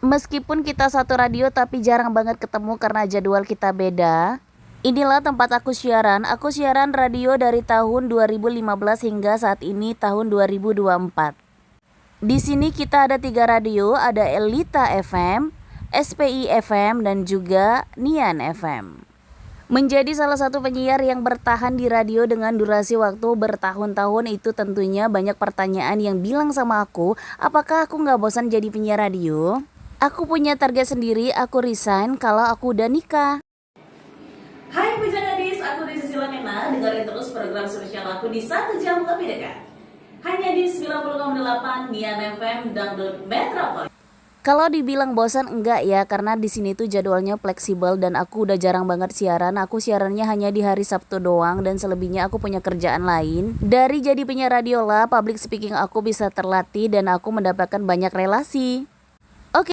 Meskipun kita satu radio tapi jarang banget ketemu karena jadwal kita beda. Inilah tempat aku siaran radio dari tahun 2015 hingga saat ini tahun 2024. Di sini kita ada 3 radio, ada Elita FM, SPI FM, dan juga Nian FM. Menjadi salah satu penyiar yang bertahan di radio dengan durasi waktu bertahun-tahun itu tentunya banyak pertanyaan yang bilang sama aku, apakah aku gak bosan jadi penyiar radio? Aku punya target sendiri, aku resign kalau aku udah nikah. Hai Pujangadis, aku Desi Silakena. Dengerin terus program spesial aku di 1 jam lebih dekat. Hanya di 90,8 Nian FM Dangdut Metropol. Kalau dibilang bosan enggak ya, karena di sini tuh jadwalnya fleksibel dan aku udah jarang banget siaran. Aku siarannya hanya di hari Sabtu doang dan selebihnya aku punya kerjaan lain. Dari jadi penyiar radio lah, public speaking aku bisa terlatih dan aku mendapatkan banyak relasi.